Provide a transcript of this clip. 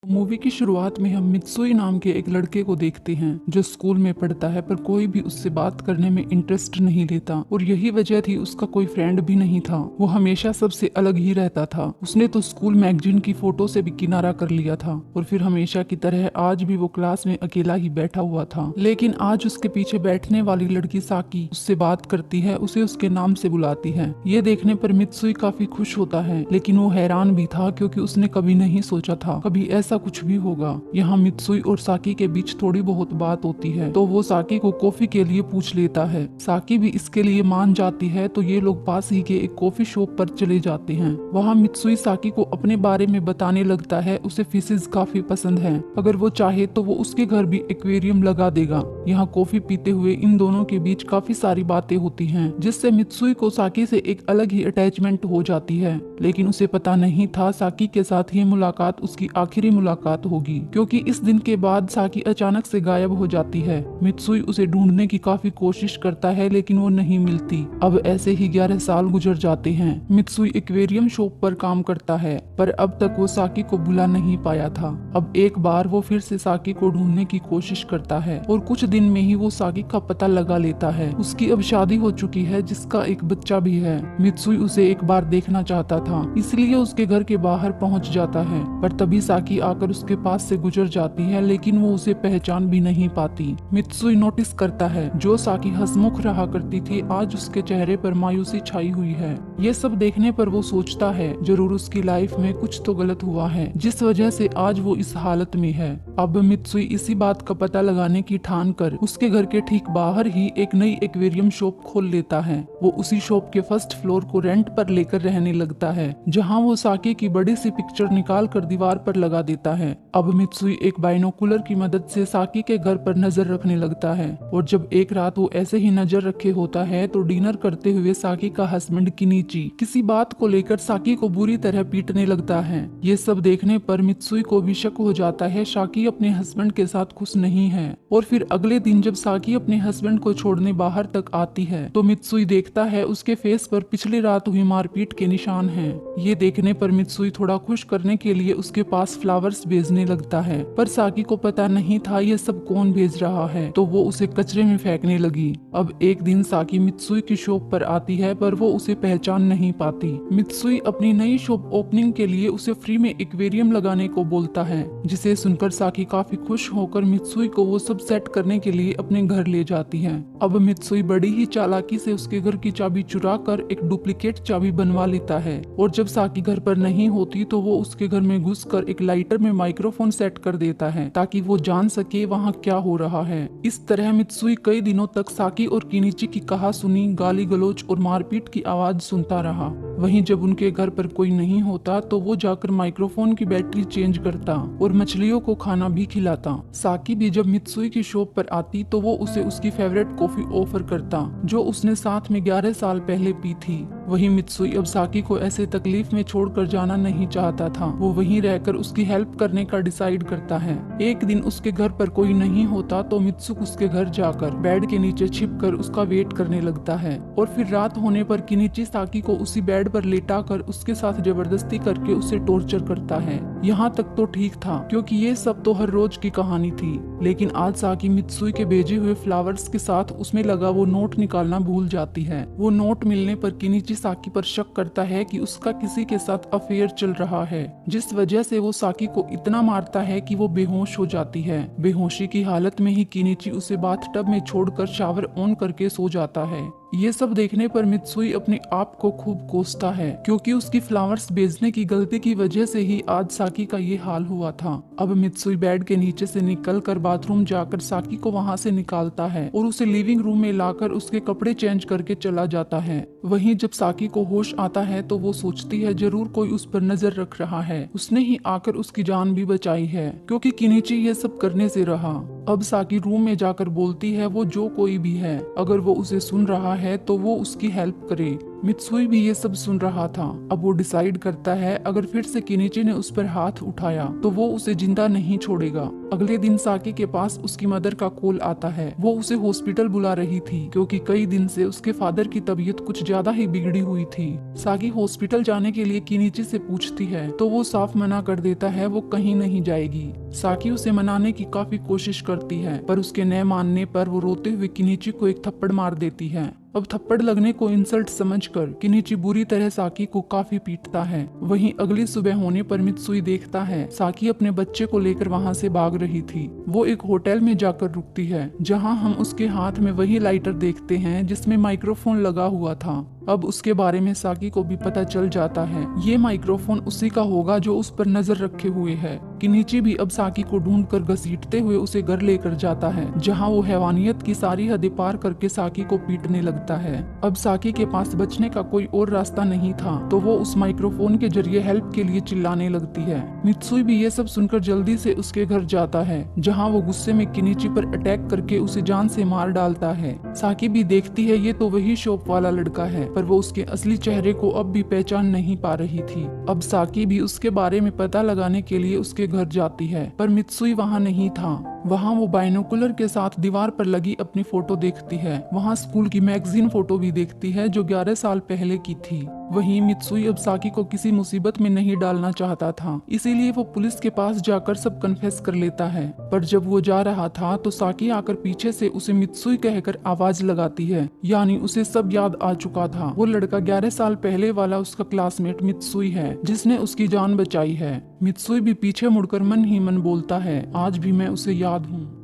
Movie की शुरुआत में हम मित्सुई नाम के एक लड़के को देखते हैं जो स्कूल में पढ़ता है पर कोई भी उससे बात करने में इंटरेस्ट नहीं लेता और यही वजह थी उसका कोई फ्रेंड भी नहीं था। वो हमेशा सबसे अलग ही रहता था। उसने तो स्कूल मैगजीन की फोटो से भी किनारा कर लिया था और फिर हमेशा की तरह आज भी वो क्लास में अकेला ही बैठा हुआ था। लेकिन आज उसके पीछे बैठने वाली लड़की साकी उससे बात करती है, उसे उसके नाम से बुलाती है। ये देखने पर मित्सुई काफी खुश होता है, लेकिन वो हैरान भी था क्योंकि उसने कभी नहीं सोचा था कभी ऐसा कुछ भी होगा। यहाँ मित्सुई और साकी के बीच थोड़ी बहुत बात होती है तो वो साकी को कॉफी के लिए पूछ लेता है। साकी भी इसके लिए मान जाती है तो ये लोग पास ही के एक कॉफी शॉप पर चले जाते हैं। वहाँ मित्सुई साकी को अपने बारे में बताने लगता है उसे फिशेज काफी पसंद है, अगर वो चाहे तो वो उसके घर भी एक्वेरियम लगा देगा। यहाँ कॉफी पीते हुए इन दोनों के बीच काफी सारी बातें होती हैं जिससे मित्सुई को साकी से एक अलग ही अटैचमेंट हो जाती है। लेकिन उसे पता नहीं था साकी के साथ ये मुलाकात उसकी आखिरी मुलाकात होगी, क्योंकि इस दिन के बाद साकी अचानक से गायब हो जाती है। मित्सुई उसे ढूंढने की काफी कोशिश करता है लेकिन वो नहीं मिलती। अब ऐसे ही 11 साल गुजर जाते हैं। मित्सुई एक्वेरियम शॉप पर काम करता है पर अब तक वो साकी को बुला नहीं पाया था। अब एक बार वो फिर से साकी को ढूंढने की कोशिश करता है और कुछ दिन में ही वो साकी का पता लगा लेता है। उसकी अब शादी हो चुकी है जिसका एक बच्चा भी है। मित्सुई उसे एक बार देखना चाहता था इसलिए उसके घर के बाहर पहुंच जाता है, पर तभी साकी आकर उसके पास से गुजर जाती है लेकिन वो उसे पहचान भी नहीं पाती। मित्सुई नोटिस करता है जो साकी हंसमुख रहा करती थी आज उसके चेहरे पर मायूसी छाई हुई है। ये सब देखने पर वो सोचता है जरूर उसकी लाइफ में कुछ तो गलत हुआ है जिस वजह से आज वो इस हालत में है। अब मित्सुई इसी बात का पता लगाने की ठान कर उसके घर के ठीक बाहर ही एक नई एक्वेरियम शॉप खोल लेता है। वो उसी शॉप के फर्स्ट फ्लोर को रेंट पर लेकर रहने लगता है जहाँ वो साकी की बड़ी सी पिक्चर निकाल कर दीवार पर लगा देता है। अब मित्सुई एक बाइनोकुलर की मदद से साकी के घर पर नजर रखने लगता है और जब एक रात वो ऐसे ही नजर रखे होता है तो डिनर करते हुए साकी का हस्बैंड किनिची किसी बात को लेकर साकी को बुरी तरह पीटने लगता है। ये सब देखने पर मित्सुई को भी शक हो जाता है साकी अपने हस्बैंड के साथ खुश नहीं है। और फिर अगले दिन जब साकी अपने हस्बैंड को छोड़ने बाहर तक आती है तो मित्सुई देखता है उसके फेस पर पिछली रात हुई मारपीट के निशान हैं। ये देखने पर मित्सुई थोड़ा खुश करने के लिए उसके पास फ्लावर्स भेजने लगता है, पर साकी को पता नहीं था ये सब कौन भेज रहा है तो वो उसे कचरे में फेंकने लगी। अब एक दिन साकी मित्सुई की शॉप पर आती है पर वो उसे पहचान नहीं पाती। मित्सुई अपनी नई शॉप ओपनिंग के लिए उसे फ्री में एक्वेरियम लगाने को बोलता है, जिसे सुनकर साकी काफी खुश होकर मित्सुई को वो सब सेट करने के लिए अपने घर ले जाती है। अब मित्सुई बड़ी ही चालाकी से उसके घर की चाबी चुरा कर एक डुप्लीकेट चाबी बनवा लेता है और जब साकी घर पर नहीं होती तो वो उसके घर में घुसकर एक लाइटर में माइक्रोफोन सेट कर देता है ताकि वो जान सके वहाँ क्या हो रहा है। इस तरह मित्सुई कई दिनों तक साकी और किनिची की कहासुनी, गाली गलौज और मारपीट की आवाज सुनता रहा। वहीं जब उनके घर पर कोई नहीं होता तो वो जाकर माइक्रोफोन की बैटरी चेंज करता और मछलियों को खाना भी खिलाता। साकी भी जब मित्सुई की शॉप पर आती तो वो उसे उसकी फेवरेट कॉफी ऑफर करता जो उसने साथ में 11 साल पहले पी थी। वहीं मित्सुई अब साकी को ऐसे तकलीफ में छोड़कर जाना नहीं चाहता था। वो वहीं रहकर उसकी हेल्प करने का डिसाइड करता है। एक दिन उसके घर पर कोई नहीं होता तो मित्सुक उसके घर जाकर बेड के नीचे छिपकर उसका वेट करने लगता है और फिर रात होने पर किनिची साकी को उसी बेड पर लेटाकर उसके साथ जबरदस्ती करके उसे टॉर्चर करता है। यहाँ तक तो ठीक था क्योंकि ये सब तो हर रोज की कहानी थी, लेकिन आज साकी मित्सुई के भेजे हुए फ्लावर्स के साथ उसमें लगा वो नोट निकालना भूल जाती है। वो नोट मिलने पर किनिची साकी पर शक करता है कि उसका किसी के साथ अफेयर चल रहा है, जिस वजह से वो साकी को इतना मारता है कि वो बेहोश हो जाती है। बेहोशी की हालत में ही किनिची उसे बाथटब में छोड़कर शावर ऑन करके सो जाता है। ये सब देखने पर मित्सुई अपने आप को खूब कोसता है क्योंकि उसकी फ्लावर्स बेचने की गलती की वजह से ही आज साकी का ये हाल हुआ था। अब मित्सुई बेड के नीचे से निकलकर बाथरूम जाकर साकी को वहाँ से निकालता है और उसे लिविंग रूम में लाकर उसके कपड़े चेंज करके चला जाता है। वहीं जब साकी को होश आता है तो वो सोचती है जरूर कोई उस पर नजर रख रहा है, उसने ही आकर उसकी जान भी बचाई है क्योंकि किनिची ये सब करने से रहा। अब साकी रूम में जाकर बोलती है वो जो कोई भी है अगर वो उसे सुन रहा है तो वो उसकी हेल्प करे। मित्सुई भी ये सब सुन रहा था। अब वो डिसाइड करता है अगर फिर से किनिची ने उस पर हाथ उठाया तो वो उसे जिंदा नहीं छोड़ेगा। अगले दिन साकी के पास उसकी मदर का कॉल आता है। वो उसे हॉस्पिटल बुला रही थी क्योंकि कई दिन से उसके फादर की तबीयत कुछ ज्यादा ही बिगड़ी हुई थी। साकी हॉस्पिटल जाने के लिए किनिची से पूछती है तो वो साफ मना कर देता है, वो कहीं नहीं जाएगी। साकी उसे मनाने की काफी कोशिश करती है पर उसके न मानने पर वो रोते हुए किनिची को एक थप्पड़ मार देती है। अब थप्पड़ लगने को इंसल्ट समझकर किनिची बुरी तरह साकी को काफी पीटता है। वहीं अगली सुबह होने पर मित्सुई देखता है साकी अपने बच्चे को लेकर वहां से भाग रही थी। वो एक होटल में जाकर रुकती है जहां हम उसके हाथ में वही लाइटर देखते हैं जिसमें माइक्रोफोन लगा हुआ था। अब उसके बारे में साकी को भी पता चल जाता है ये माइक्रोफोन उसी का होगा जो उस पर नजर रखे हुए है। किनिची भी अब साकी को ढूंढकर घसीटते हुए उसे घर लेकर जाता है जहां वो हैवानियत की सारी हदें पार करके साकी को पीटने लगता है। अब साकी के पास बचने का कोई और रास्ता नहीं था तो वो उस माइक्रोफोन के जरिए हेल्प के लिए चिल्लाने लगती है। मित्सुई भी ये सब सुनकर जल्दी से उसके घर जाता है जहाँ वो गुस्से में किनिची पर अटैक करके उसे जान से मार डालता है। साकी भी देखती है ये तो वही शॉप वाला लड़का है पर वो उसके असली चेहरे को अब भी पहचान नहीं पा रही थी। अब साकी भी उसके बारे में पता लगाने के लिए उसके घर जाती है पर मित्सुई वहाँ नहीं था। वहाँ वो बाइनोकुलर के साथ दीवार पर लगी अपनी फोटो देखती है। वहाँ स्कूल की मैगजीन फोटो भी देखती है जो 11 साल पहले की थी। वहीं मित्सुई अब साकी को किसी मुसीबत में नहीं डालना चाहता था, इसीलिए वो पुलिस के पास जाकर सब कन्फेस कर लेता है। पर जब वो जा रहा था तो साकी आकर पीछे से उसे मित्सुई कहकर आवाज लगाती है, यानी उसे सब याद आ चुका था। वो लड़का 11 साल पहले वाला उसका क्लासमेट मित्सुई है जिसने उसकी जान बचाई है। मित्सुई भी पीछे मुड़कर मन ही मन बोलता है, आज भी मैं उसे याद हूँ।